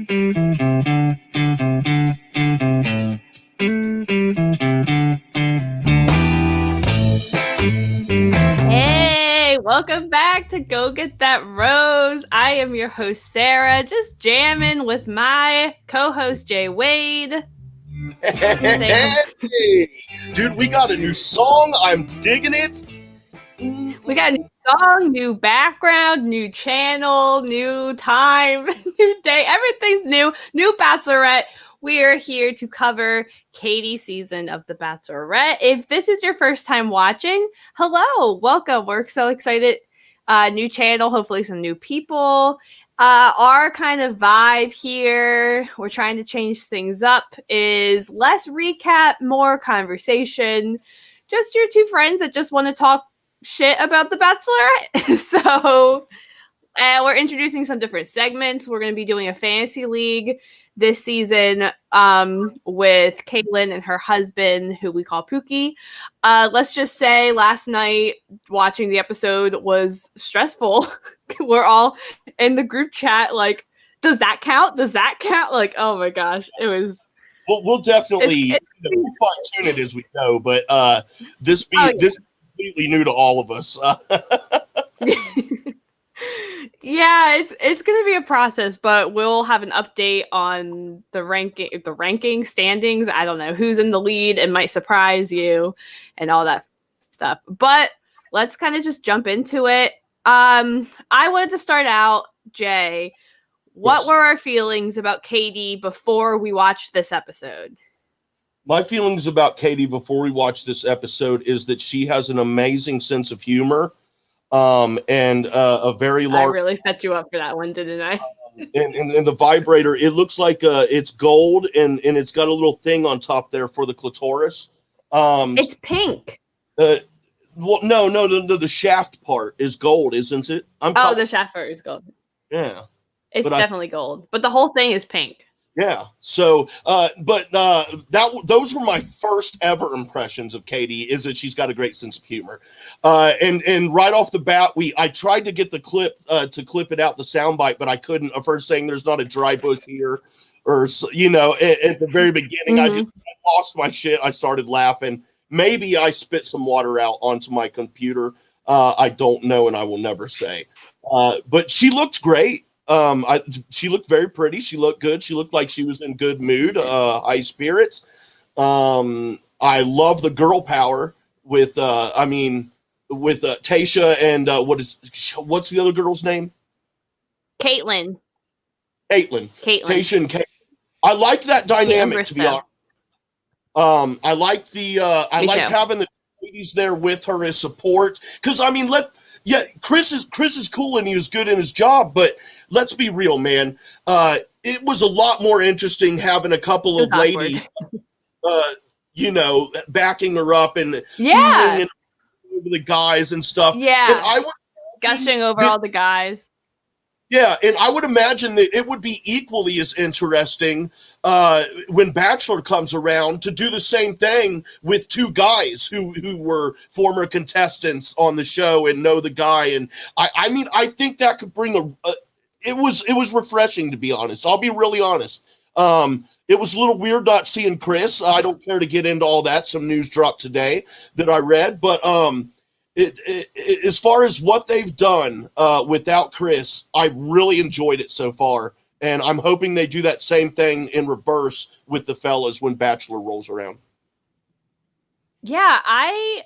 Hey, welcome back to Go Get That Rose. I am your host, Sarah, just jamming with my co-host, Jay Wade. Hey, dude, we got a new song. I'm digging it. We got a new song, new background, new channel, new time, new day. Everything's new. New Bachelorette. We are here to cover Katie's season of The Bachelorette. If this is your first time watching, hello, welcome. We're so excited. New channel, hopefully some new people. Our kind of vibe here, we're trying to change things up, is less recap, more conversation. Just your two friends that just want to talk shit about The Bachelorette. So we're introducing some different segments. We're going to be doing a fantasy league this season with Caitlin and her husband, who we call Pookie. Let's just say last night watching the episode was stressful. We're all in the group chat like, does that count? Does that count? Like, oh my gosh, it was... We'll definitely we'll fine-tune it as we go, but this is completely new to all of us. Yeah, it's going to be a process, but we'll have an update on the ranking standings. I don't know who's in the lead. It might surprise you and all that stuff. But let's kind of just jump into it. I wanted to start out, Jay. What were our feelings about Katie before we watched this episode? My feelings about Katie before we watched this episode is that she has an amazing sense of humor. And a very large... I really set you up for that one, didn't I? and the vibrator, it looks like it's gold and it's got a little thing on top there for the clitoris. It's pink. Well, no, the shaft part is gold, isn't it? The shaft part is gold. Yeah. It's definitely gold, but the whole thing is pink. Yeah. So, those were my first ever impressions of Katie, is that she's got a great sense of humor. And right off the bat, I tried to get the clip to clip it out, the soundbite, but I couldn't. Of her saying there's not a dry bush here, or at the very beginning, Mm-hmm. I lost my shit. I started laughing. Maybe I spit some water out onto my computer. I don't know, and I will never say. But she looked great. She looked very pretty. She looked good. She looked like she was in good mood, high spirits. I love the girl power with Tasha and what's the other girl's name? Caitlin. Tasha and Caitlin. I liked that dynamic, to be honest. I liked having the ladies there with her as support. Because Chris is cool and he was good in his job, but let's be real, man. It was a lot more interesting having a couple of ladies, backing her up and over the guys and stuff. Yeah, and I would gushing over all the guys. Yeah, and I would imagine that it would be equally as interesting when Bachelor comes around to do the same thing with two guys who were former contestants on the show and know the guy. And I think that could bring it was refreshing, to be honest. I'll be really honest. It was a little weird not seeing Chris. I don't care to get into all that. Some news dropped today that I read, but as far as what they've done without Chris, I really enjoyed it so far, and I'm hoping they do that same thing in reverse with the fellas when Bachelor rolls around. Yeah, I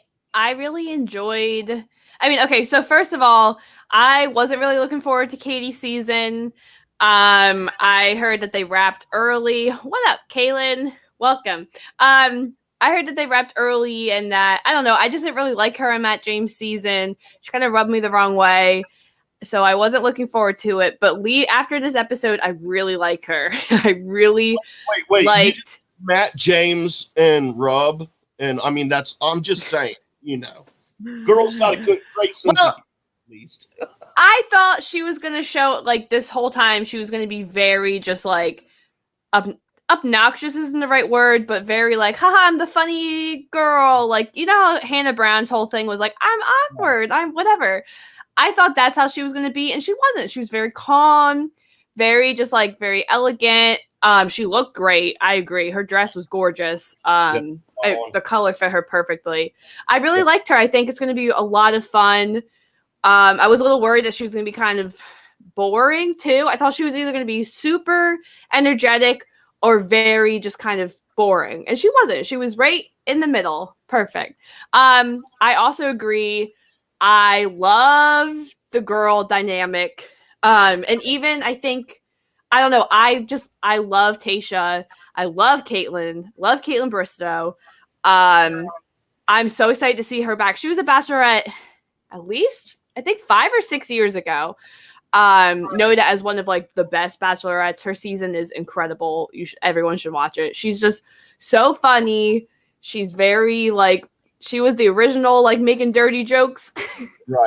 really enjoyed. Okay, so first of all, I wasn't really looking forward to Katie's season. I heard that they wrapped early. What up, Kaylin? Welcome. I heard that they wrapped early and that, I don't know, I just didn't really like her in Matt James' season. She kind of rubbed me the wrong way. So I wasn't looking forward to it. But after this episode, I really like her. I really liked Matt James and Rub. And I'm just saying, girls got a great sense of humor, at least. I thought she was going to show, this whole time, she was going to be very just, obnoxious isn't the right word, but very haha, I'm the funny girl. How Hannah Brown's whole thing was I'm awkward, I'm whatever. I thought that's how she was going to be, and she wasn't. She was very calm, very just like very elegant. She looked great. I agree. Her dress was gorgeous. The color fit her perfectly. I really liked her. I think it's going to be a lot of fun. I was a little worried that she was going to be kind of boring too. I thought she was either going to be super energetic or very just kind of boring, and she wasn't. She was right in the middle. Perfect. I also agree. I love the girl dynamic. And even I think, I don't know, I love Tayshia. I love Caitlin Bristow. I'm so excited to see her back. She was a Bachelorette at least, I think 5 or 6 years ago. Noted as one of like the best Bachelorettes. Her season is incredible. Everyone should watch it. She's just so funny. She's very like, she was the original like making dirty jokes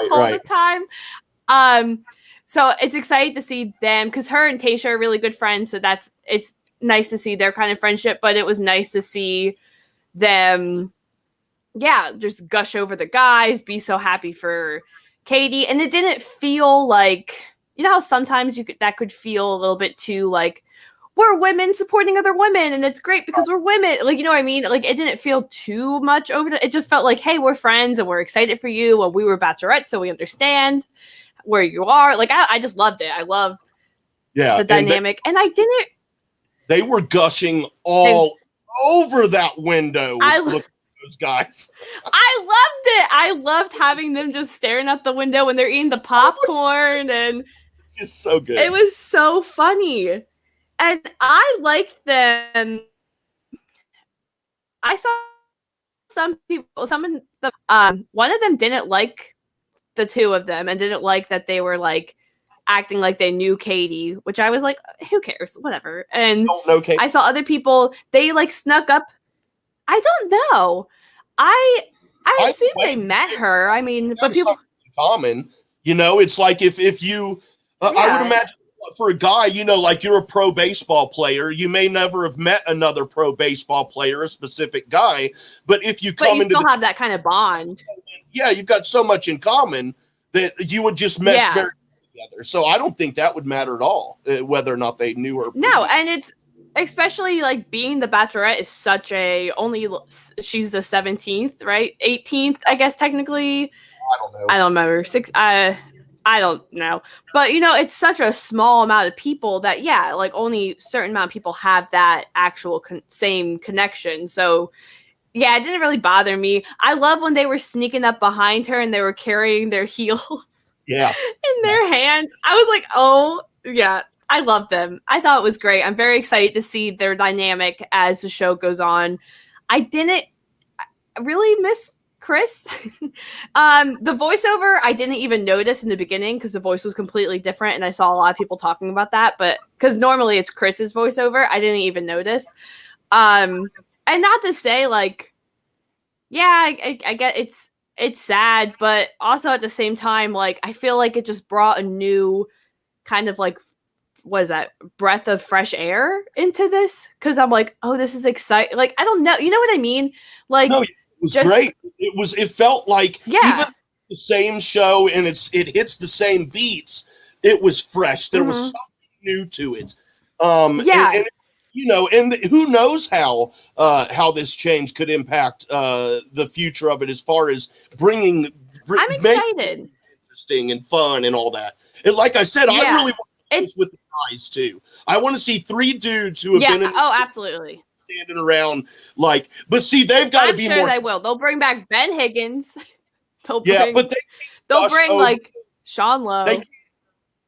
all the time. So it's exciting to see them because her and Tayshia are really good friends. So it's nice to see their kind of friendship, but it was nice to see them, just gush over the guys, be so happy for Katie. And it didn't feel like, you know how sometimes that could feel a little bit too like, we're women supporting other women and it's great because we're women. Like, you know what I mean? Like, it didn't feel too much over it. It just felt like, hey, we're friends and we're excited for you. And we were Bachelorette, so we understand where you are. Like, I just loved it. I loved the dynamic. And I didn't. They were gushing all over that window. Look at those guys. I loved it. I loved having them just staring at the window when they're eating the popcorn. And it's just so good. It was so funny. And I liked them. I saw some people, one of them didn't like the two of them and didn't like that they were like acting like they knew Katie, which I was like, who cares? Whatever. And don't know Katie. I saw other people, they like snuck up. I don't know. I assume they met her. I mean, but people in common, you know, it's like if you, I would imagine for a guy, you know, like you're a pro baseball player, you may never have met another pro baseball player, a specific guy, but if you come into have that kind of bond, you've got so much in common that you would just mesh very together. So I don't think that would matter at all, whether or not they knew her. No, and it's especially like being the Bachelorette is such she's the 17th, right? 18th, I guess technically. I don't know. I don't remember. I don't know. But, you know, it's such a small amount of people that, like only a certain amount of people have that actual same connection. So, it didn't really bother me. I love when they were sneaking up behind her and they were carrying their heels in their hands. I was like, oh, yeah, I love them. I thought it was great. I'm very excited to see their dynamic as the show goes on. I didn't really miss Chris. The voiceover, I didn't even notice in the beginning because the voice was completely different and I saw a lot of people talking about that, but because normally it's Chris's voiceover, I didn't even notice. And not to say like, I get it's sad, but also at the same time, like I feel like it just brought a new kind of like, what is that, breath of fresh air into this? Because I'm like, oh, this is exciting. Like, I don't know. You know what I mean? Like, no, it was great. It felt like even the same show and it hits the same beats. It was fresh. There was something new to it. And you know, and who knows how this change could impact the future of it as far as I'm excited, interesting and fun and all that. And like I said, I really want to this with the guys too. I want to see 3 dudes who have been absolutely standing around like, but see, they've got to be more. They will. They'll bring back Ben Higgins. But they'll bring like Sean Lowe.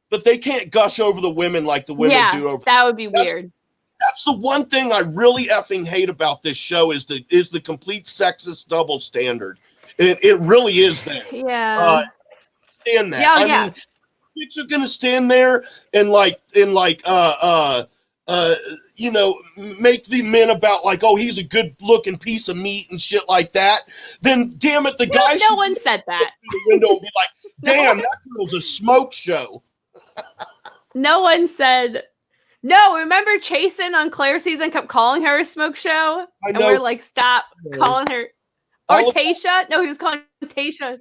But they can't gush over the women like the women do over. That would be weird. That's the one thing I really effing hate about this show is the complete sexist double standard. It really is there. Yeah. Stand that. I mean, chicks are gonna stand there and you know, make the men about like, oh, he's a good looking piece of meat and shit like that. Then damn it, the guys. No one said that. The window will be like, damn, that girl's a smoke show. No one said. No, remember Chasen on Claire's season kept calling her a smoke show? I know. And we're like, stop calling her. Or Tayshia? No, he was calling Tayshia.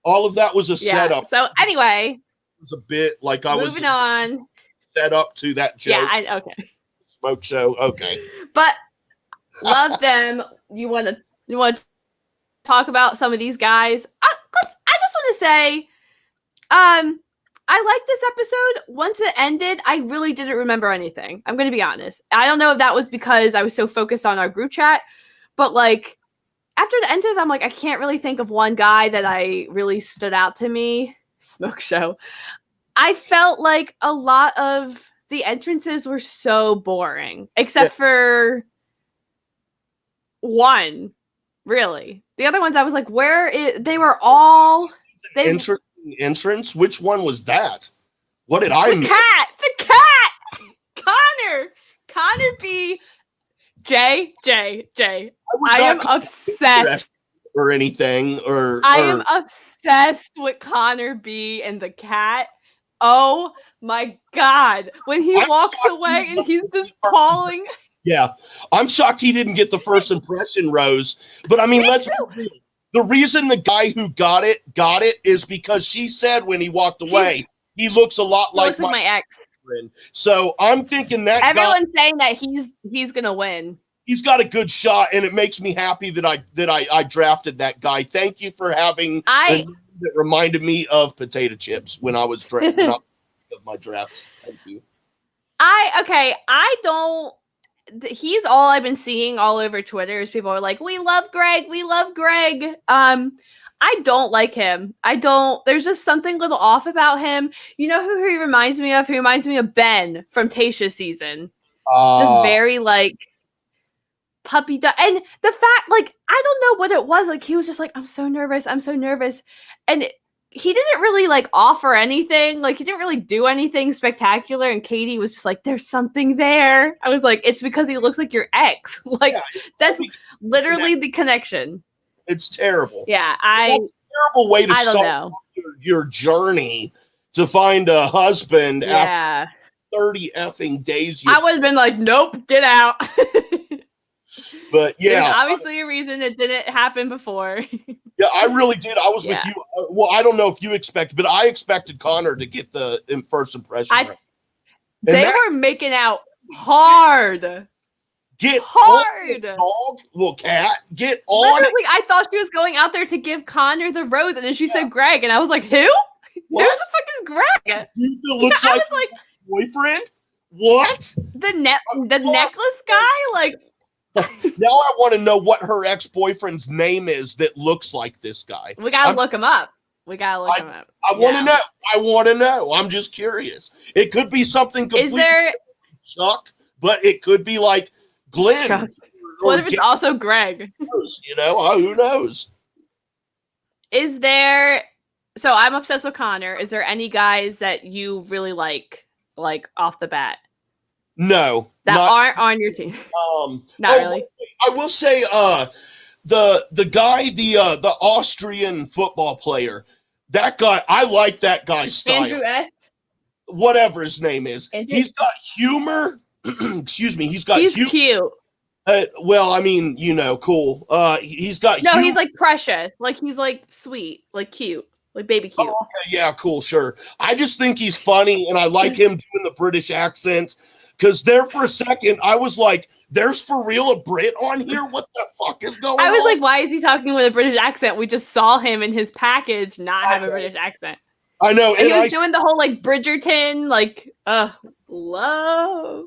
All of that was a setup. So anyway. It was a bit like I was. Moving on. that up to that joke. Yeah, okay. Smoke show. Okay. But love them. You want to talk about some of these guys? I just want to say, I like this episode. Once it ended, I really didn't remember anything. I'm going to be honest. I don't know if that was because I was so focused on our group chat, but like after the end of it, I'm like, I can't really think of one guy that I really stood out to me. Smoke show. I felt like a lot of the entrances were so boring, except for one, really. The other ones, I was like, they were all... Interesting entrance? Which one was that? What did I miss? The cat! Connor B. J. I am obsessed. Or anything, I am obsessed with Connor B and the cat. Oh my God. When he walks away and he's just falling. Yeah. I'm shocked he didn't get the first impression rose. But I mean, the reason the guy who got it is because she said when he walked away, he looks a lot like my ex. So I'm thinking that everyone's saying that he's gonna win. He's got a good shot, and it makes me happy that I drafted that guy. Thank you for having that reminded me of potato chips when I was drafting up my drafts. Thank you. I don't. He's all I've been seeing all over Twitter is people are like, we love Greg. I don't like him. There's just something a little off about him. You know who he reminds me of? He reminds me of Ben from Tayshia's season. Just very like puppy dog. And the fact, like, I don't know what it was. Like, he was just like, I'm so nervous. And he didn't really like offer anything. Like, he didn't really do anything spectacular. And Katie was just like, there's something there. I was like, it's because he looks like your ex. Like, that's literally the connection. It's terrible. Yeah, that's a terrible way to start your journey to find a husband after 30 effing days. I would have been like, nope, get out. But yeah, there's obviously a reason it didn't happen before. Yeah, I really did. I was with you. Well, I don't know if you expected, but I expected Connor to get the first impression. They were making out hard. Get hard, dog. Well, cat, get on it. I thought she was going out there to give Connor the rose, and then she said Greg, and I was like, who? Who the fuck is Greg? Dude, that looks like boyfriend. What? The necklace guy, like. Now I want to know what her ex-boyfriend's name is that looks like this guy. We gotta look him up. I want to know. I'm just curious. It could be something completely Chuck, but it could be like Glenn. Chuck. What if it's also Greg? You know, who knows? Is there... So I'm obsessed with Connor. Is there any guys that you really like off the bat? No. That aren't on your team. Not really. I will say the guy, the Austrian football player, that guy, I like that guy's style. Andrew S. Whatever his name is. He's got humor. Excuse me. He's cute. Well, I mean, you know, cool. He's got No, he's like precious. Like he's like sweet, like cute. Like baby cute. Oh, okay, yeah, cool, sure. I just think he's funny, and I like him doing the British accents. Because there for a second, I was like, there's for real a Brit on here? What the fuck is going on? I was like, why is he talking with a British accent? We just saw him in his package not have a British accent. I know. And he was doing the whole like Bridgerton, like, love.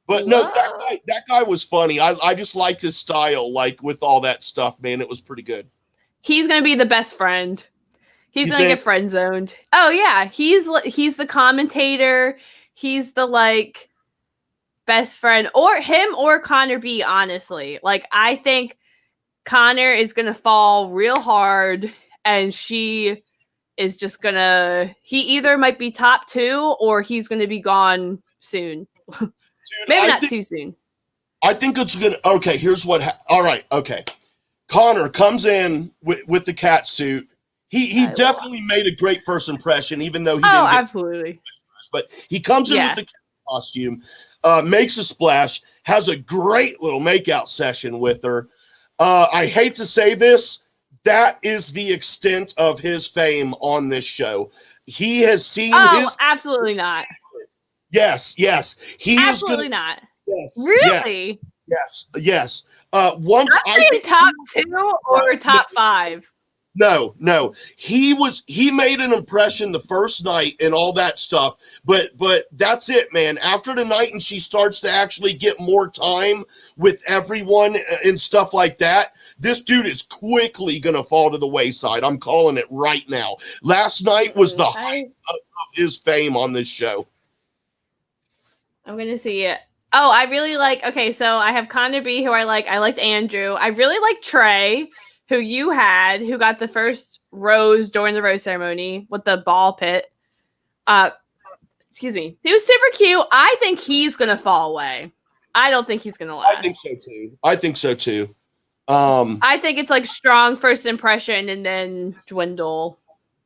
But no, that guy was funny. I just liked his style, like with all that stuff, man. It was pretty good. He's going to be the best friend. He's going to get friend zoned. Oh, yeah. He's the commentator. He's the like... best friend, or him or Connor B, honestly. Like, I think Connor is gonna fall real hard, and she is just gonna... He either might be top 2, or he's gonna be gone soon. Dude, maybe not too soon. I think it's gonna... Okay, here's what... All right, okay. Connor comes in with the cat suit. He definitely made a great first impression, even though he didn't get absolutely. But he comes in with the cat costume. Makes a splash, has a great little makeout session with her. I hate to say this, that is the extent of his fame on this show. He has seen absolutely not. Yes. He Absolutely is not. Yes. Really? Yes. Once I'm saying top 2 or top 5. No. He made an impression the first night and all that stuff, but that's it, man. After the night and she starts to actually get more time with everyone and stuff like that, this dude is quickly gonna fall to the wayside. I'm calling it right now. Last night was the height of his fame on this show. I'm gonna see it. Oh, I really like. Okay, so I have Connor B, who I like. I liked Andrew. I really like Trey, who you had, who got the first rose during the rose ceremony with the ball pit. Excuse me. He was super cute. I think he's gonna fall away. I don't think he's gonna last. I think so too. I think it's like strong first impression and then dwindle.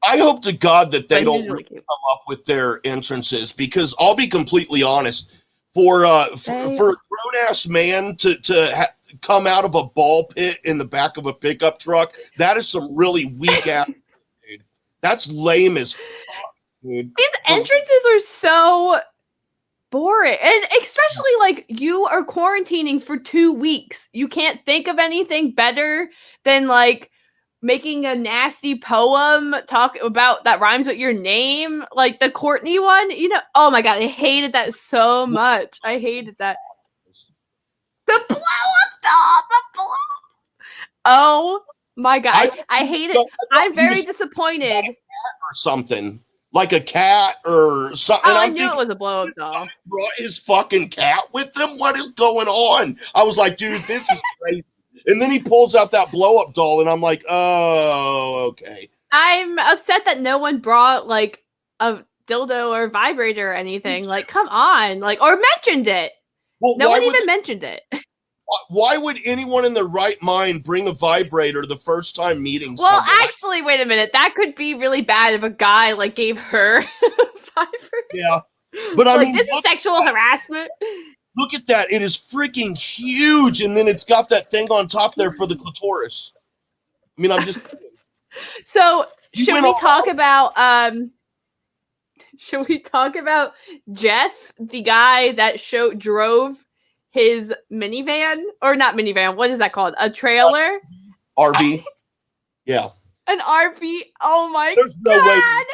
I hope to God that they don't really come up with their entrances, because I'll be completely honest, for a grown ass man to come out of a ball pit in the back of a pickup truck, that is some really weak ass. Dude. That's lame as fuck, dude. These entrances are so boring, and especially like you are quarantining for 2 weeks. You can't think of anything better than like making a nasty poem talk about that rhymes with your name, like the Courtney one, you know. Oh my god, I hated that so much. I hated that. The blow up doll, the blow. Oh my god, I hate it. I'm very disappointed. Or something like a cat or something. Oh, I knew it was a blow up doll. Brought his fucking cat with him. What is going on? I was like, dude, this is crazy. And then he pulls out that blow-up doll, and I'm like, oh, okay. I'm upset that no one brought, like, a dildo or vibrator or anything. Like, come on. Like, or mentioned it. Well, no one even mentioned it. Why would anyone in their right mind bring a vibrator the first time meeting someone? Well, actually, wait a minute. That could be really bad if a guy, like, gave her a vibrator. Yeah. But I mean, this is sexual harassment. Look at that. It is freaking huge. And then it's got that thing on top there for the clitoris. I mean, I'm just So should we talk about Jeff, the guy that drove his minivan, or not minivan, what is that called? A trailer? RV. Yeah. An RV. Oh my God.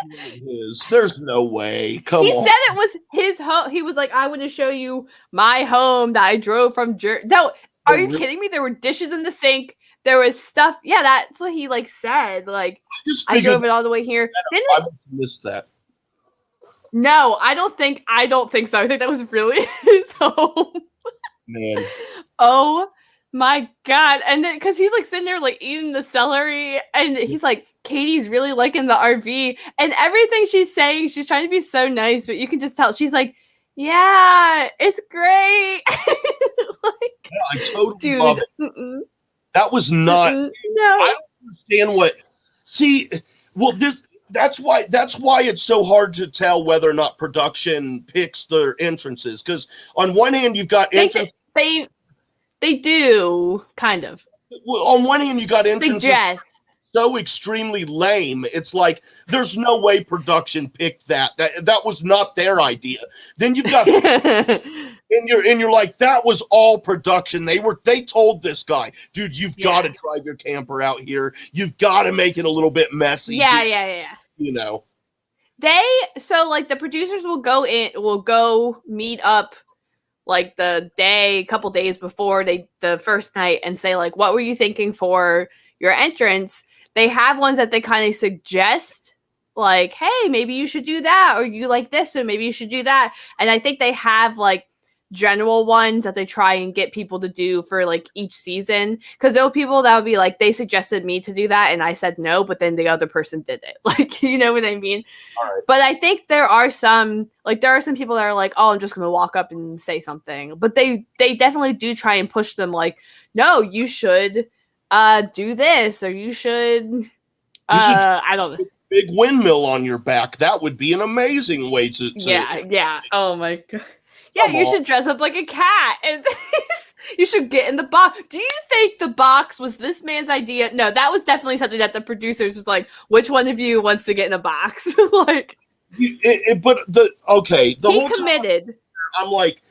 There's no way. Come on. He said it was his home. He was like, I want to show you my home that I drove from No, are you kidding me? There were dishes in the sink. There was stuff. Yeah, that's what he like said. Like, I drove it all the way here. I missed that. No, I don't think so. I think that was really his home. Man. Oh my god. And then because he's like sitting there like eating the celery, and he's like, Katie's really liking the RV, and everything she's saying, she's trying to be so nice, but you can just tell she's like, yeah, it's great. Like, yeah, I totally love it. That was not no. I don't understand what that's why it's so hard to tell whether or not production picks their entrances, because on one hand you've got entrances. They do, kind of. Well, on one hand, you got entrances so extremely lame. It's like there's no way production picked that. That was not their idea. Then you've got and you're like, that was all production. They told this guy, dude, you've got to drive your camper out here. You've got to make it a little bit messy. Yeah. You know. So like the producers will go meet up like a couple days before the first night and say like, what were you thinking for your entrance? They have ones that they kind of suggest, like, hey, maybe you should do that, or you like this, so maybe you should do that. And I think they have like general ones that they try and get people to do for like each season, because there were people that would be like, they suggested me to do that and I said no, but then the other person did it. Like, you know what I mean? Right. But I think there are some people that are like, oh, I'm just gonna walk up and say something, but they definitely do try and push them like, no, you should do this, or you should I don't know, big windmill on your back. That would be an amazing way to yeah. Oh my god. Yeah, you should dress up like a cat, and you should get in the box. Do you think the box was this man's idea? No, that was definitely something that the producers was like, which one of you wants to get in a box? Like, But the He whole time committed. I'm like,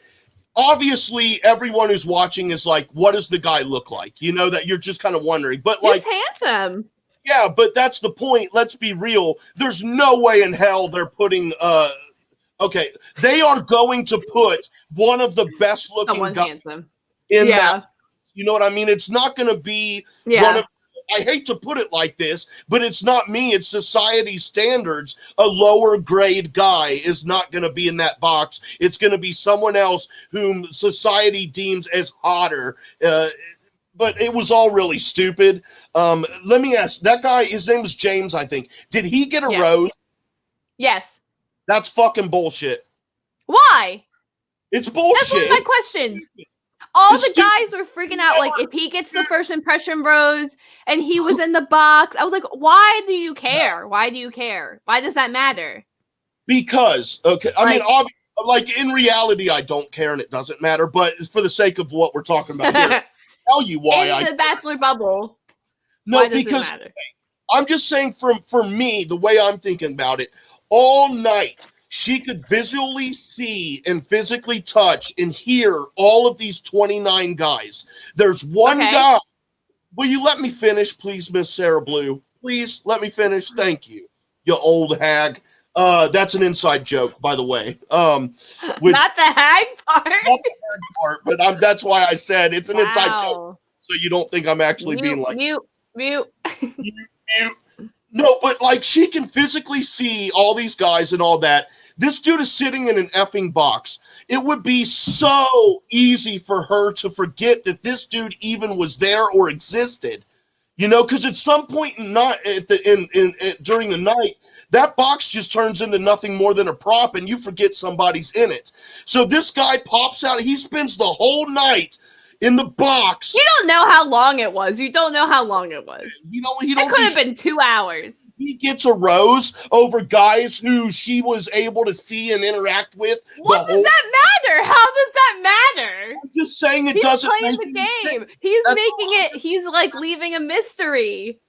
obviously everyone who's watching is like, what does the guy look like? You know, that you're just kind of wondering. But like, He's handsome. yeah, but that's the point. Let's be real. There's no way in hell they're putting okay, they are going to put one of the best looking guys Handsome. in that. You know what I mean? It's not going to be one of, I hate to put it like this, but it's not me. It's society standards. A lower grade guy is not going to be in that box. It's going to be someone else whom society deems as hotter. But it was all really stupid. Let me ask, that guy, his name was James, I think. Did he get a rose? Yes. That's fucking bullshit. Why? It's bullshit. That's one of my questions. All the guys were freaking out, like, if he gets the first impression rose and he was in the box. I was like, why do you care? Why do you care? Why does that matter? Because, okay, I mean, obviously, like, in reality, I don't care and it doesn't matter, but for the sake of what we're talking about here, I'll tell you why. In the Bachelor bubble, no, why does because it matter? I'm just saying for me, the way I'm thinking about it, all night, she could visually see and physically touch and hear all of these 29 guys. There's one guy. Will you let me finish, please, Miss Sarah Blue? Please let me finish. Thank you, you old hag. That's an inside joke, by the way. Which, not the hag part. Not the hag part, but that's why I said it's an inside joke. So you don't think I'm actually being like mute. No, but like she can physically see all these guys and all that. This dude is sitting in an effing box. It would be so easy for her to forget that this dude even was there or existed. You know, because at some point during the night, that box just turns into nothing more than a prop and you forget somebody's in it. So this guy pops out. He spends the whole night in the box. You don't know how long it was. You don't know how long it was. It could have been 2 hours. He gets a rose over guys who she was able to see and interact with. What does that matter? How does that matter? I'm just saying it doesn't. He's playing the game. He's making it. He's like leaving a mystery.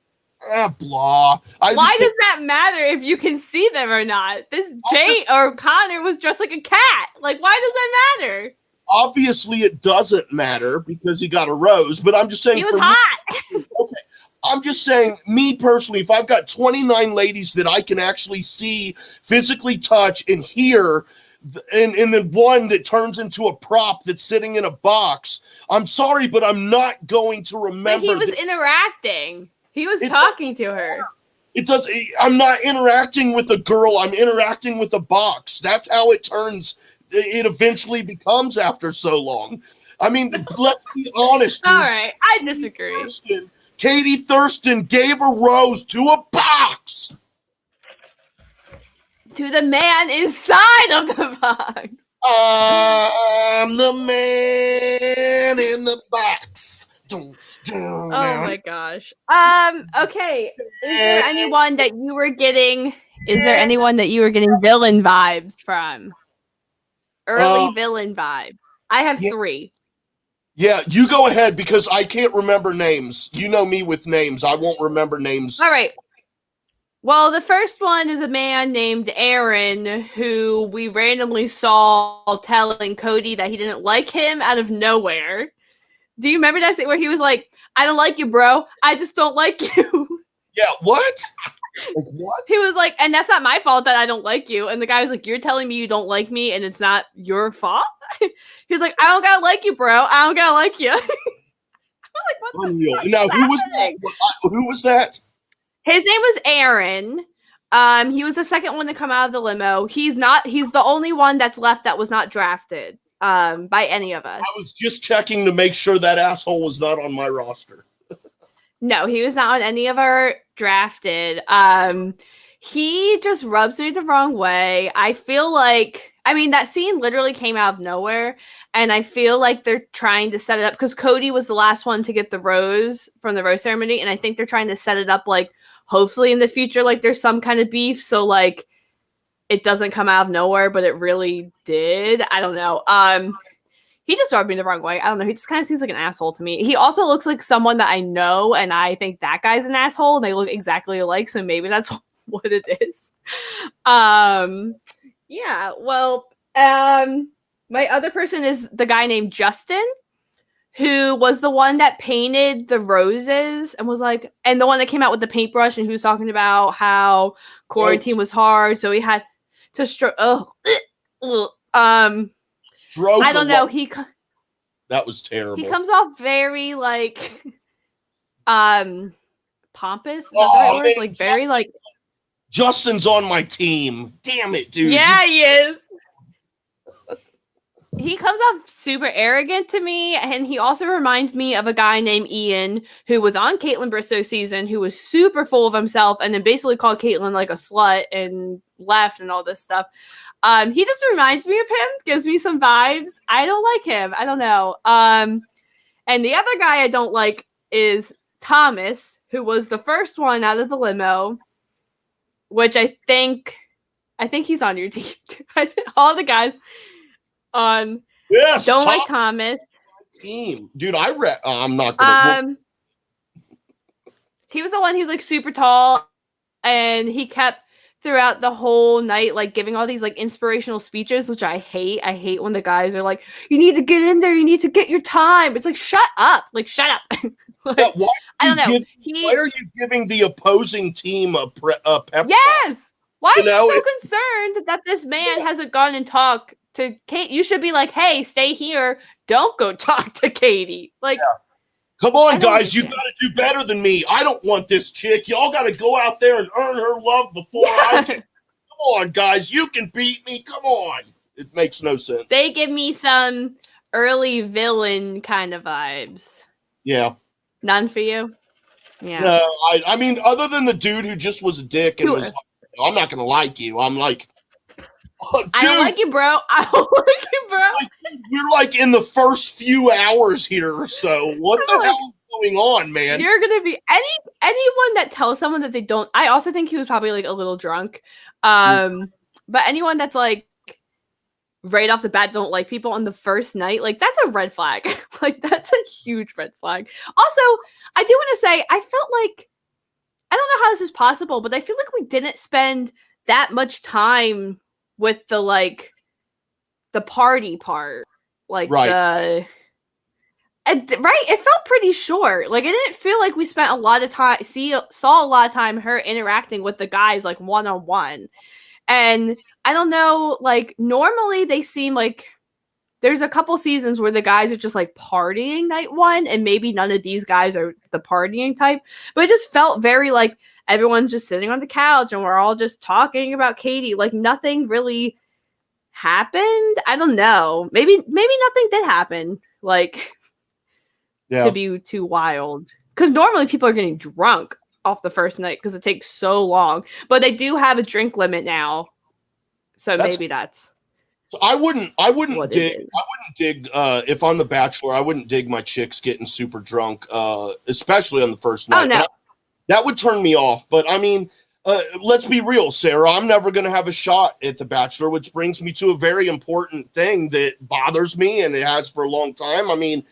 Blah. Why does that matter if you can see them or not? This Jay or Connor was dressed like a cat. Like, why does that matter? Obviously, it doesn't matter because he got a rose, but I'm just saying. He was hot. Okay. I'm just saying, me personally, if I've got 29 ladies that I can actually see, physically touch, and hear, and then one that turns into a prop that's sitting in a box, I'm sorry, but I'm not going to remember. But he was interacting. He was talking to her. I'm not interacting with a girl. I'm interacting with a box. That's how it turns. It eventually becomes after so long. I mean, let's be honest. All right, I disagree. Katie Thurston gave a rose to a box. To the man inside of the box. I'm the man in the box. Oh my gosh. Okay. Is there anyone that you were getting? Is there anyone that you were getting villain vibes from? Early villain vibe. I have 3. Yeah, you go ahead because I can't remember names. You know me with names. I won't remember names. All right. Well, the first one is a man named Aaron who we randomly saw telling Cody that he didn't like him out of nowhere. Do you remember that scene where he was like, I don't like you, bro. I just don't like you. Yeah, what? Like, what? He was like, and that's not my fault that I don't like you. And the guy was like, you're telling me you don't like me and it's not your fault? He was like, I don't gotta like you, bro. I don't gotta like you. I was like, what the fuck? Now, who was that? Who was that? His name was Aaron. He was the second one to come out of the limo. He's the only one that's left that was not drafted by any of us. I was just checking to make sure that asshole was not on my roster. No, he was not on any of our drafted. He just rubs me the wrong way. I feel like, I mean, that scene literally came out of nowhere, and I feel like they're trying to set it up because Cody was the last one to get the rose from the rose ceremony, and I think they're trying to set it up like, hopefully in the future, like there's some kind of beef, so like it doesn't come out of nowhere, but it really did. I don't know. He just rubbed me the wrong way. I don't know. He just kind of seems like an asshole to me. He also looks like someone that I know, and I think that guy's an asshole, and they look exactly alike, so maybe that's what it is. Yeah, well, my other person is the guy named Justin, who was the one that painted the roses and was like, and the one that came out with the paintbrush and who was talking about how quarantine was hard, so he had to stroke. Stroke. I don't know. That was terrible. He comes off very like, pompous. Is that the right word? Like very like. Justin's on my team. Damn it, dude. Yeah, he is. He comes off super arrogant to me, and he also reminds me of a guy named Ian who was on Caitlyn Bristow's season, who was super full of himself, and then basically called Caitlyn like a slut and left and all this stuff. He just reminds me of him, gives me some vibes. I don't like him. I don't know. And the other guy I don't like is Thomas, who was the first one out of the limo, which I think he's on your team. All the guys on don't like Thomas. Team, dude. I'm not gonna. He was the one who's like super tall, and he kept throughout the whole night like giving all these like inspirational speeches, which I hate. I hate when the guys are like, "You need to get in there. You need to get your time." It's like, shut up. Like, shut up. Like, yeah, I don't know. Why are you giving the opposing team a pep Yes. Why are you so concerned that this man hasn't gone and talked to Kate? You should be like, hey, stay here. Don't go talk to Katie. Like, come on, guys. You got to do better than me. I don't want this chick. Y'all got to go out there and earn her love before I do. Come on, guys. You can beat me. Come on. It makes no sense. They give me some early villain kind of vibes. Yeah. None for you? Yeah. No, I mean, other than the dude who just was a dick and was like, I'm not going to like you. I'm like, oh, dude, I don't like you, bro. I don't like you, bro. Like, we're like in the first few hours here or so. What the hell is going on, man? You're going to be anyone that tells someone that they don't. I also think he was probably like a little drunk. But anyone that's like right off the bat don't like people on the first night, like that's a red flag. Like that's a huge red flag. Also, I do want to say I felt like I don't know how this is possible, but I feel like we didn't spend that much time with the like the party part. Like right. It felt pretty short. Like it didn't feel like we spent a lot of time saw a lot of time her interacting with the guys like one-on-one. And I don't know, like normally they seem like there's a couple seasons where the guys are just like partying night one, and maybe none of these guys are the partying type, but it just felt very like everyone's just sitting on the couch and we're all just talking about Katie. Like nothing really happened. I don't know. Maybe nothing did happen. Like to be too wild. Because normally people are getting drunk off the first night because it takes so long. But they do have a drink limit now. So maybe that's I wouldn't dig if I'm the Bachelor, I wouldn't dig my chicks getting super drunk, especially on the first night. Oh no. That would turn me off. But I mean, let's be real, Sarah. I'm never going to have a shot at The Bachelor, which brings me to a very important thing that bothers me, and it has for a long time. I mean,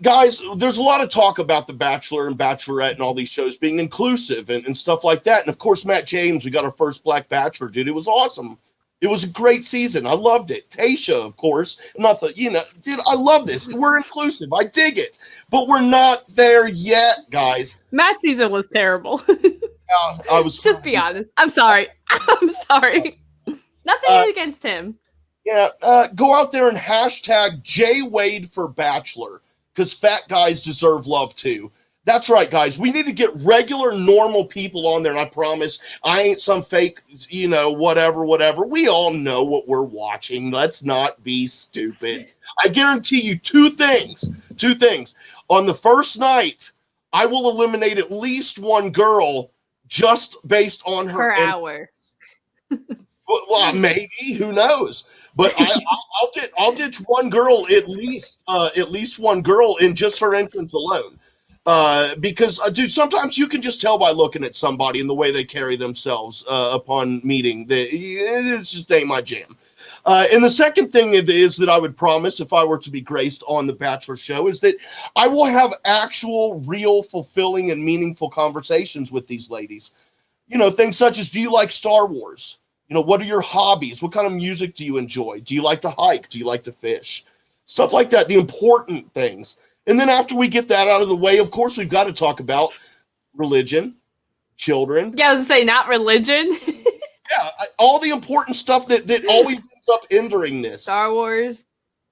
guys, there's a lot of talk about The Bachelor and Bachelorette and all these shows being inclusive and stuff like that. And of course, Matt James, we got our first Black Bachelor, dude. It was awesome. It was a great season. I loved it. Tasha, of course. Dude, I love this. We're inclusive. I dig it. But we're not there yet, guys. Matt's season was terrible. I was just be honest. I'm sorry. I'm sorry. Nothing against him. Yeah, go out there and hashtag JWade for Bachelor, because fat guys deserve love too. That's right, guys. We need to get regular, normal people on there, and I promise I ain't some fake, whatever. We all know what we're watching. Let's not be stupid. I guarantee you two things. On the first night, I will eliminate at least one girl just based on her. Per hour. Well, maybe. Who knows? But I'll ditch one girl at least one girl in just her entrance alone. Because, dude, sometimes you can just tell by looking at somebody and the way they carry themselves upon meeting. It just ain't my jam. And the second thing is that I would promise if I were to be graced on the Bachelor show is that I will have actual, real, fulfilling, and meaningful conversations with these ladies. things such as, do you like Star Wars? What are your hobbies? What kind of music do you enjoy? Do you like to hike? Do you like to fish? Stuff like that, the important things. And then after we get that out of the way, of course, we've got to talk about religion, children. Yeah, I was going to say, not religion. Yeah, all the important stuff that always ends up hindering this. Star Wars,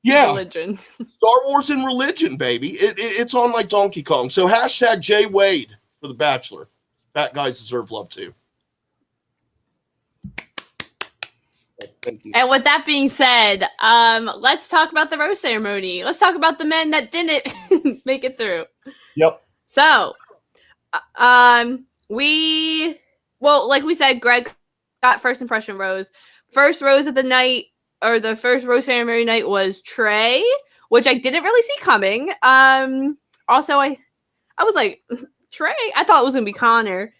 religion. Star Wars and religion, baby. It's on like Donkey Kong. So hashtag Jay Wade for The Bachelor. That guys deserve love too. Thank you. And with that being said, let's talk about the rose ceremony. Let's talk about the men that didn't make it through. Yep. So, like we said, Greg got first impression rose. First rose of the night, or the first rose ceremony night, was Trey, which I didn't really see coming. Also, I was like, Trey? I thought it was going to be Connor.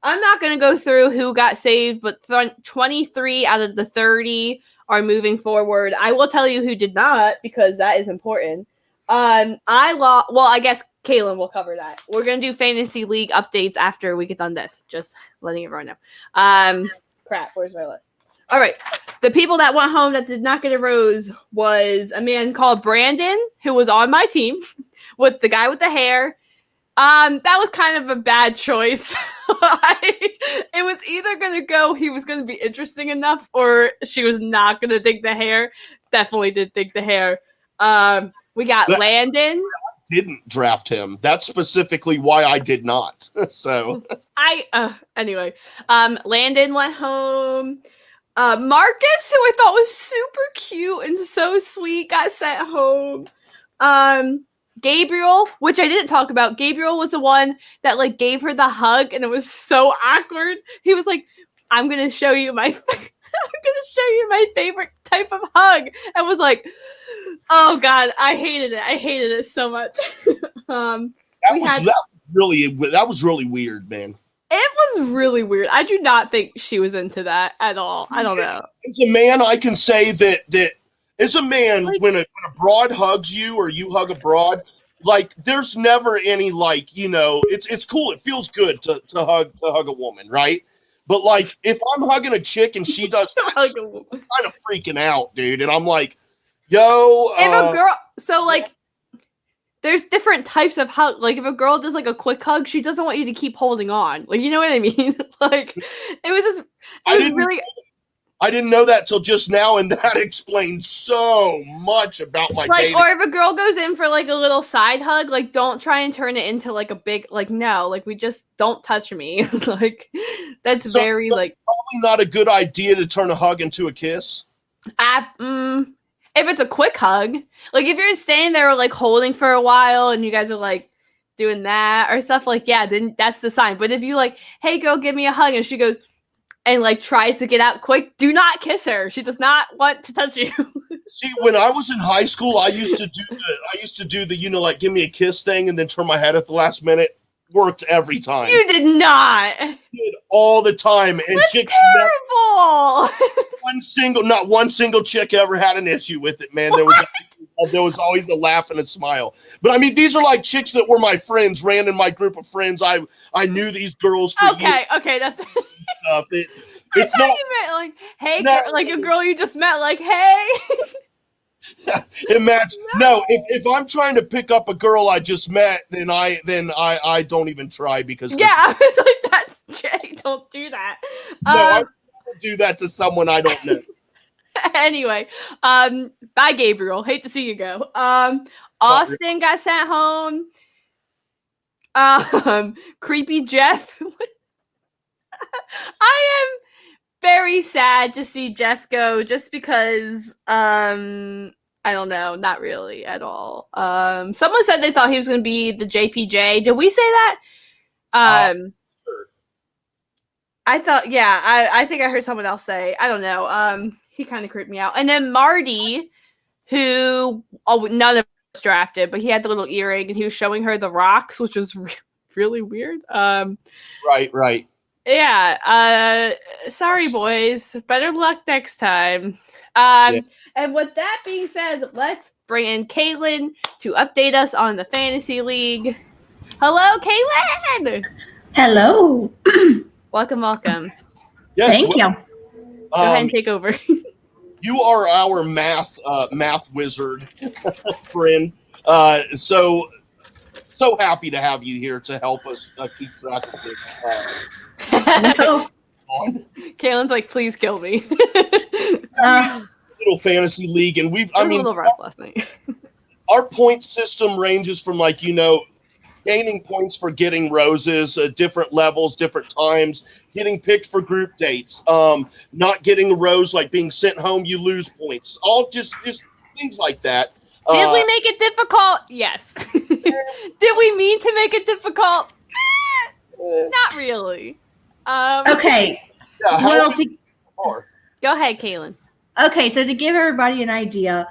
I'm not going to go through who got saved, but 23 out of the 30 are moving forward. I will tell you who did not, because that is important. I guess Kaylin will cover that. We're going to do Fantasy League updates after we get done this. Just letting everyone know. Crap, where's my list? All right. The people that went home that did not get a rose was a man called Brandon, who was on my team, with the guy with the hair. That was kind of a bad choice. It was either going to go, he was going to be interesting enough, or she was not going to dig the hair. Definitely did dig the hair. We got Landon. I didn't draft him. That's specifically why I did not. So anyway, Landon went home. Marcus, who I thought was super cute and so sweet, got sent home. Gabriel, which I didn't talk about. Gabriel was the one that like gave her the hug, and it was so awkward. He was like, I'm gonna show you my favorite type of hug. I was like, oh god, I hated it so much. That was really weird, man. It was really weird. I do not think she was into that at all. I don't know. As a man, I can say that as a man, like, when a broad hugs you or you hug a broad, like there's never any like, it's cool. It feels good to hug a woman, right? But like if I'm hugging a chick and she does that, I'm kind of freaking out, dude. And I'm like, yo, if a girl, so like there's different types of hug. Like if a girl does like a quick hug, she doesn't want you to keep holding on. Like, you know what I mean? Like I didn't know that till just now, and that explains so much about my dating. Or if a girl goes in for like a little side hug, like don't try and turn it into like a big, like, no, like we just don't touch me. Like that's very like probably not a good idea to turn a hug into a kiss. If it's a quick hug, like if you're standing there like holding for a while and you guys are like doing that or stuff, like, yeah, then that's the sign. But if you like, hey girl, give me a hug, and she goes and like tries to get out quick, do not kiss her. She does not want to touch you. See, when I was in high school, I used to do the like give me a kiss thing and then turn my head at the last minute. Worked every time. You did not. I did all the time, and that's chicks terrible. Not one single chick ever had an issue with it, man. There was always a laugh and a smile. But I mean, these are like chicks that were my friends, ran in my group of friends. I knew these girls for years. Okay, that's stuff. It's not like, hey, no, girl, like a girl you just met, like, hey. Imagine if I'm trying to pick up a girl I just met, then I don't even try, because I was like, that's Jay, don't do that. No, I don't do that to someone I don't know. Anyway, bye Gabriel. Hate to see you go. Austin got sent home. Creepy Jeff. I am very sad to see Jeff go, just because I don't know, not really at all. Someone said they thought he was going to be the JPJ. Did we say that? Sure. I thought, I think I heard someone else say. I don't know. He kind of creeped me out. And then Marty, who none of us drafted, but he had the little earring and he was showing her the rocks, which was really weird. Right. Yeah. Sorry, boys. Better luck next time. And with that being said, let's bring in Caitlin to update us on the Fantasy League. Hello, Caitlin! Hello. Welcome, welcome. Yes, Thank you. Go ahead and take over. You are our math wizard, friend. So happy to have you here to help us keep track of this. Kaylin's like, please kill me. Little fantasy league, and A little rough last night. Our point system ranges from gaining points for getting roses at different levels, different times, getting picked for group dates, not getting a rose, like being sent home, you lose points. All just things like that. Did we make it difficult? Yes. Did we mean to make it difficult? Not really. Okay. Yeah, Go ahead, Kaylin. Okay, so to give everybody an idea,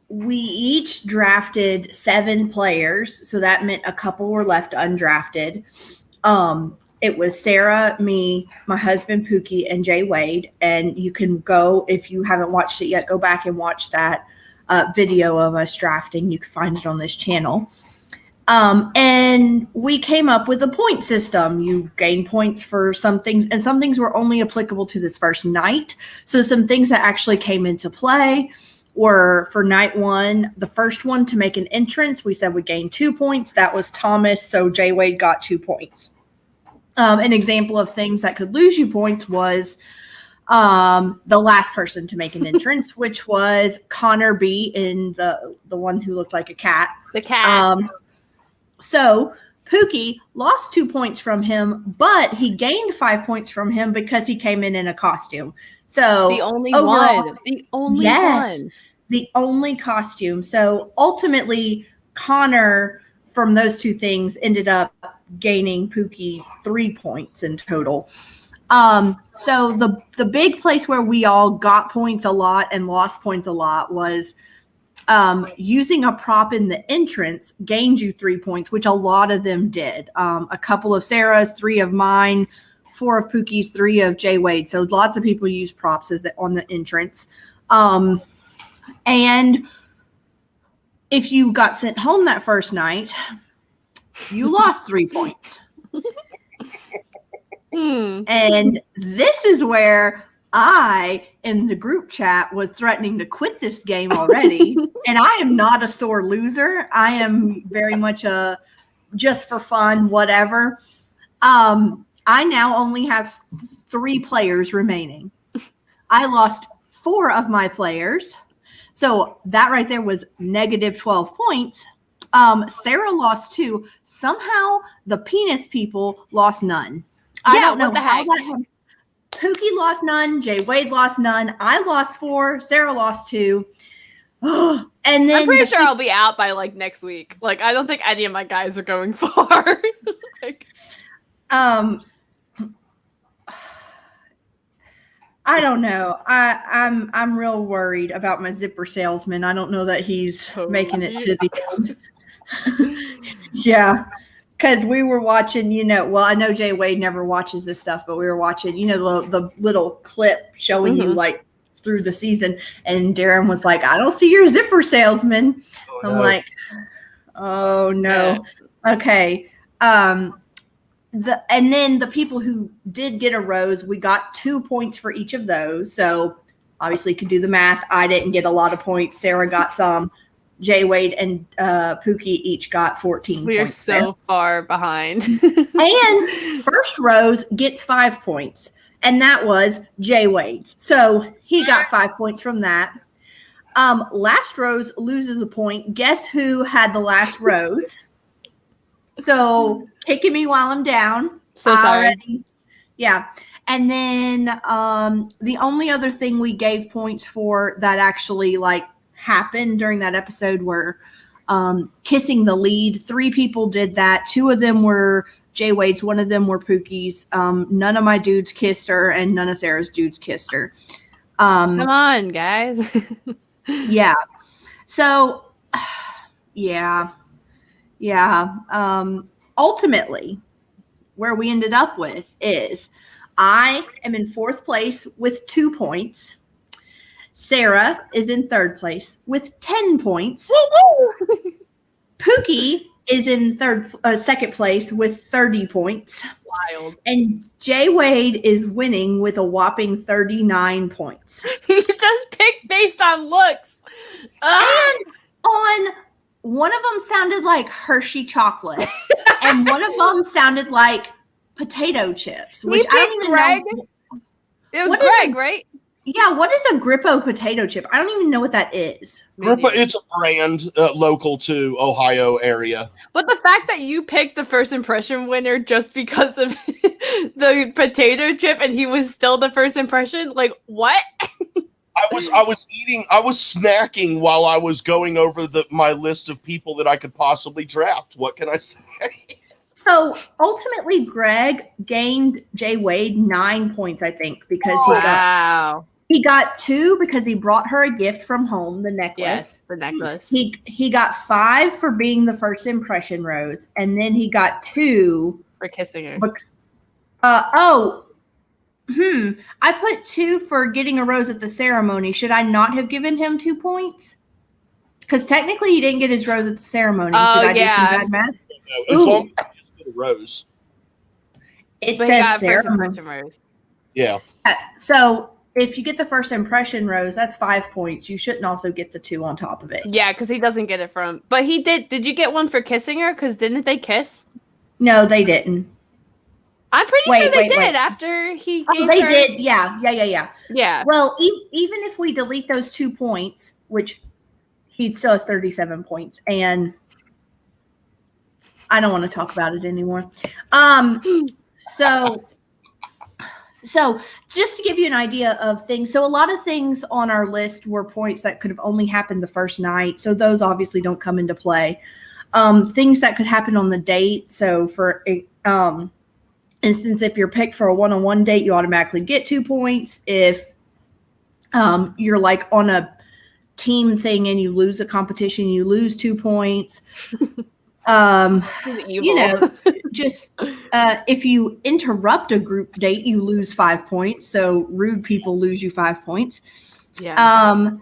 we each drafted 7 players, so that meant a couple were left undrafted. It was Sarah, me, my husband Pookie, and Jay Wade. And you can go, if you haven't watched it yet, go back and watch that video of us drafting. You can find it on this channel. And we came up with a point system. You gain points for some things, and some things were only applicable to this first night. So some things that actually came into play were for night 1, the first one to make an entrance, we said we gained 2 points. That was Thomas, so Jay Wade got 2 points. An example of things that could lose you points was the last person to make an entrance, which was Connor B, in the one who looked like a cat. The cat. So Pookie lost 2 points from him, but he gained 5 points from him because he came in a costume. So the only one. The only one. The only costume. So ultimately, Connor, from those 2 things, ended up gaining Pookie 3 points in total. So the big place where we all got points a lot and lost points a lot was using a prop in the entrance gained you 3 points, which a lot of them did. A couple of Sarah's, 3 of mine, 4 of Pookie's, 3 of Jay Wade. So lots of people use props on the entrance. And if you got sent home that first night, you lost 3 points. And this is where I, in the group chat, was threatening to quit this game already. And I am not a sore loser. I am very much a just for fun, whatever. I now only have 3 players remaining. I lost 4 of my players. So that right there was negative 12 points. Sarah lost 2. Somehow the penis people lost none. I don't know how that happened. Pookie lost none. Jay Wade lost none. I lost 4. Sarah lost 2. And then I'm pretty sure I'll be out by next week. I don't think any of my guys are going far. I don't know. I'm real worried about my zipper salesman. I don't know that he's making it to the end. Yeah. Because we were watching, I know Jay Wade never watches this stuff, but we were watching, the little clip showing you through the season. And Darren was like, I don't see your zipper salesman. I'm like, oh no. Yeah. Okay. And then the people who did get a rose, we got 2 points for each of those. So obviously you could do the math. I didn't get a lot of points. Sarah got some. Jay Wade and Pookie each got 14 We points. are so far behind. And first rose gets 5 points. And that was Jay Wade's. So he got 5 points from that. Last rose loses a point. Guess who had the last rose? So kicking me while I'm down. So sorry. Yeah. And then the only other thing we gave points for that actually happened during that episode were kissing the lead. 3 people did that. 2 of them were Jay Wade's. 1 of them were Pookie's. None of my dudes kissed her, and none of Sarah's dudes kissed her. Come on, guys. Yeah. So, yeah. Ultimately, where we ended up with is I am in 4th place with 2 points. Sarah is in 3rd place with 10 points. Pookie is in 2nd place with 30 points. wild. And Jay Wade is winning with a whopping 39 points. He just picked based on looks. And on one of them sounded like Hershey chocolate, and one of them sounded like potato chips, which I don't even Greg. know. It was Greg, right? Yeah, what is a Grippo potato chip? I don't even know what that is. Grippo, it's a brand local to Ohio area. But the fact that you picked the first impression winner just because of the potato chip and he was still the first impression, like what? I was snacking while I was going over my list of people that I could possibly draft. What can I say? So ultimately, Greg gained Jay Wade 9 points, I think, because he got 2 because he brought her a gift from home, the necklace. Yes, the necklace. He got 5 for being the first impression rose, and then he got 2 for kissing her. I put 2 for getting a rose at the ceremony. Should I not have given him 2 points? Because technically he didn't get his rose at the ceremony. Did I do some bad math? No, as long as you get a rose. It says ceremony. Rose. Yeah. So if you get the first impression rose, that's 5 points. You shouldn't also get the 2 on top of it. Yeah, because he doesn't get it from. But he did. Did you get one for kissing her? Because didn't they kiss? No, they didn't. I'm pretty sure they did after he gave they her. Did. Yeah. Yeah. Well, even if we delete those 2 points, which he still has 37 points, and I don't want to talk about it anymore. So just to give you an idea of things, so a lot of things on our list were points that could have only happened the first night. So those obviously don't come into play. Things that could happen on the date. So for instance, if you're picked for a one-on-one date, you automatically get 2 points. If you're like on a team thing and you lose a competition, you lose 2 points. Just if you interrupt a group date, you lose 5 points. So rude people lose you 5 points. Yeah.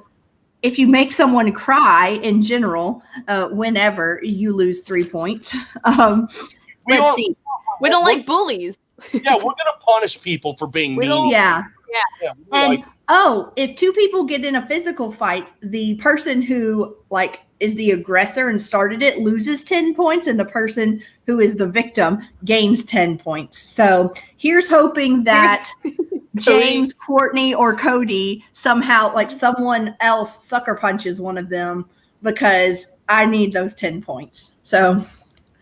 If you make someone cry in general, whenever, you lose 3 points. Let's see. We don't like bullies. Yeah, we're gonna punish people for being mean. Yeah. And like, if 2 people get in a physical fight, the person who is the aggressor and started it loses 10 points, and the person who is the victim gains 10 points. So here's hoping that James, Courtney, or Cody somehow, someone else sucker punches one of them, because I need those 10 points. So,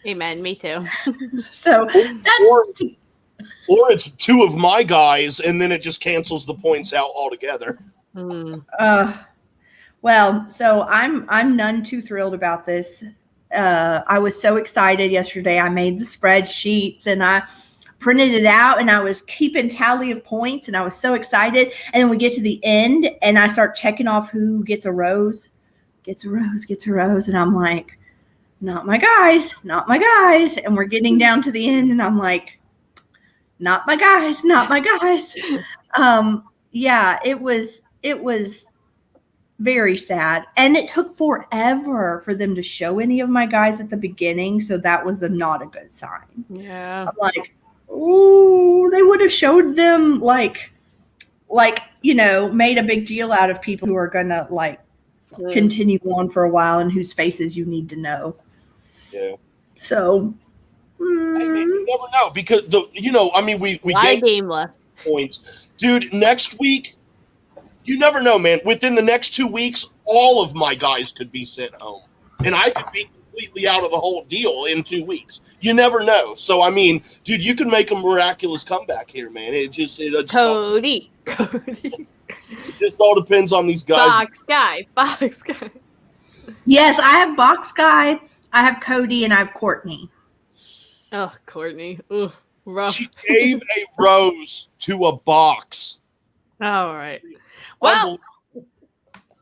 amen. Me too. So that's. Or it's 2 of my guys, and then it just cancels the points out altogether. Well, so I'm none too thrilled about this. I was so excited yesterday. I made the spreadsheets and I printed it out, and I was keeping tally of points, and I was so excited. And then we get to the end, and I start checking off who gets a rose, and I'm like, not my guys. And we're getting down to the end, and I'm like, not my guys. Yeah, it was very sad. And it took forever for them to show any of my guys at the beginning. So that was not a good sign. Yeah. I'm like, oh, they would have showed them made a big deal out of people who are going to continue on for a while and whose faces you need to know. Yeah. So. I mean, you never know, because we get game left points, dude. Next week, you never know, man. Within the next 2 weeks, all of my guys could be sent home, and I could be completely out of the whole deal in 2 weeks. You never know. So, I mean, dude, you can make a miraculous comeback here, man. It just Cody. It just all depends on these guys. Box guy. Yes, I have Box Guy, I have Cody, and I have Courtney. Oh, Courtney. Ooh, rough. She gave a rose to a box. All right. Well,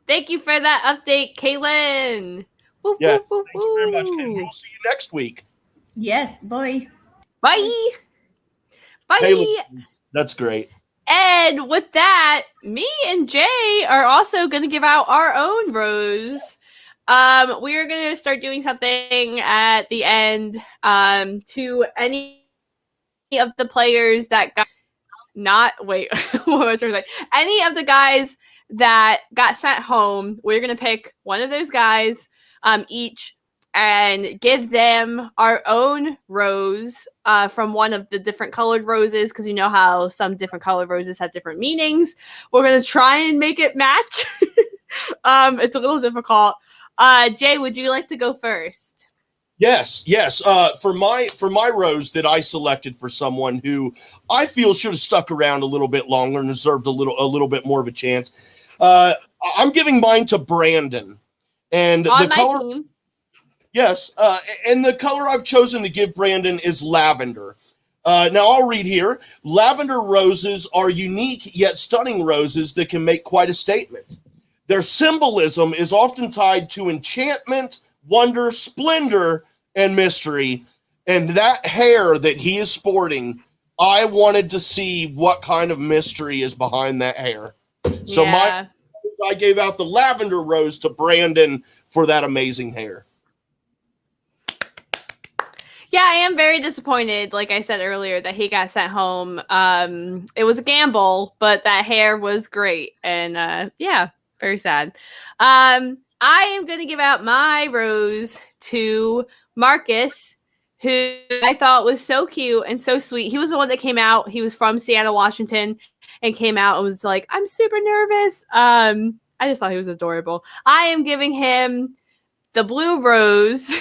thank you for that update, Kaylin. Woo, yes, woo, thank you very much, Ken. We'll see you next week. Yes, bye. Bye. Hey, that's great. And with that, me and Jay are also going to give out our own rose. We are going to start doing something at the end to any of the players that got what am I trying to say? Any of the guys that got sent home, we're going to pick one of those guys each and give them our own rose from one of the different colored roses, because you know how some different colored roses have different meanings. We're going to try and make it match. It's a little difficult. Jay, would you like to go first? Yes. For my rose that I selected for someone who I feel should have stuck around a little bit longer and deserved a little bit more of a chance, I'm giving mine to Brandon. And on the my color, team. yes, and the color I've chosen to give Brandon is lavender. Now I'll read here. Lavender roses are unique yet stunning roses that can make quite a statement. Their symbolism is often tied to enchantment, wonder, splendor, and mystery. And that hair that he is sporting, I wanted to see what kind of mystery is behind that hair. So I gave out the lavender rose to Brandon for that amazing hair. Yeah, I am very disappointed, like I said earlier, that he got sent home. It was a gamble, but that hair was great. And very sad. I am going to give out my rose to Marcus, who I thought was so cute and so sweet. He was the one that came out. He was from Seattle, Washington, and came out and was like, I'm super nervous. I just thought he was adorable. I am giving him the blue rose,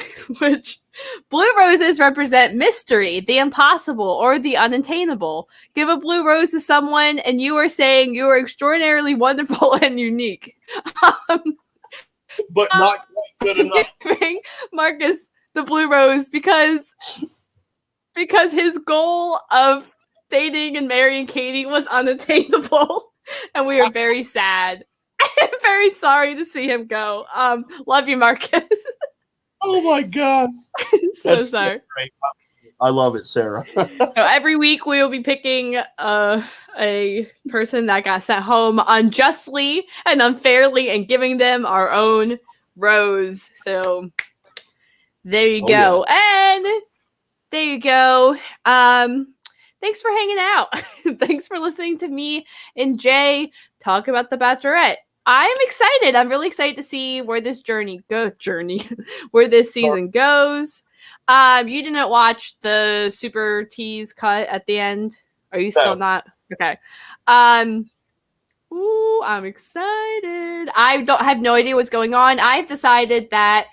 which blue roses represent mystery, the impossible, or the unattainable. Give a blue rose to someone, and you are saying you are extraordinarily wonderful and unique. But not quite good enough. Giving Marcus the blue rose because his goal of dating and marrying Katie was unattainable, and we are very sad. I'm very sorry to see him go. Love you, Marcus. Oh my gosh. That's sorry. So great. I love it, Sarah. So every week we will be picking a person that got sent home unjustly and unfairly and giving them our own rose. So there you go. Yeah. And there you go. Thanks for hanging out. Thanks for listening to me and Jay talk about The Bachelorette. I'm excited. I'm really excited to see where this where this season goes. You didn't watch the Super Tease cut at the end? Are you still not? Okay. Ooh, I'm excited. I have no idea what's going on. I've decided that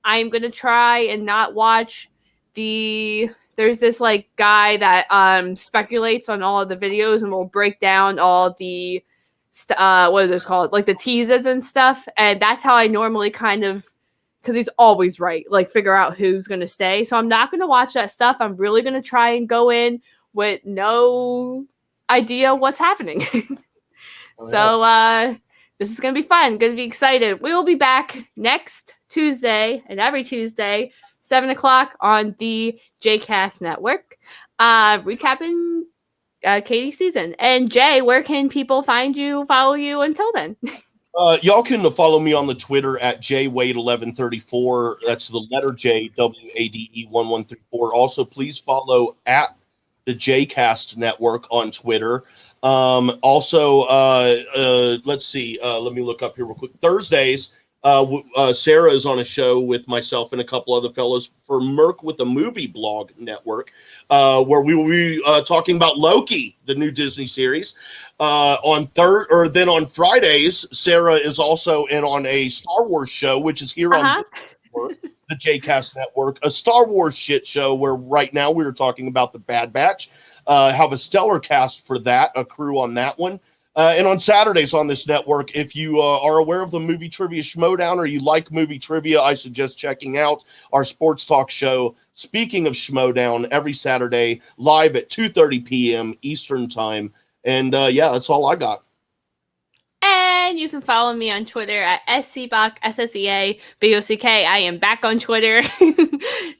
I'm going to try and not watch there's this like guy that speculates on all of the videos and will break down all the what are those called? Like the teases and stuff. And that's how I normally because he's always right, like figure out who's going to stay. So I'm not going to watch that stuff. I'm really going to try and go in with no idea what's happening. So this is going to be fun. Going to be excited. We will be back next Tuesday and every Tuesday, 7:00 on the JCast Network, recapping Katie's season. And Jay, where can people find you, follow you until then? Y'all can follow me on the Twitter at jwade1134. That's the letter J, WADE1134. Also, please follow at the JCast Network on Twitter. Let's see. Let me look up here real quick. Thursdays, Sarah is on a show with myself and a couple other fellows for Merc with a Movie Blog Network, where we will be talking about Loki, the new Disney series. On Fridays, Sarah is also in on a Star Wars show, which is here on the JCast Network, a Star Wars shit show where right now we are talking about the Bad Batch. Have a stellar cast for that, a crew on that one. And on Saturdays on this network, if you are aware of the Movie Trivia Schmodown or you like movie trivia, I suggest checking out our sports talk show, Speaking of Schmodown, every Saturday, live at 2:30 p.m. Eastern Time. And that's all I got. And you can follow me on Twitter at SCBock, SSEABOCK. I am back on Twitter.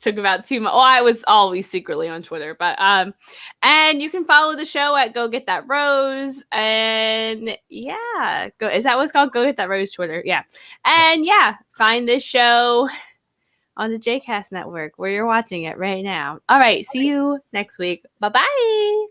Took about 2 months. Well, I was always secretly on Twitter, but and you can follow the show at Go Get That Rose. And is that what it's called? Go Get That Rose Twitter. Yeah. And find this show on the JCast Network where you're watching it right now. All right. See you next week. Bye-bye.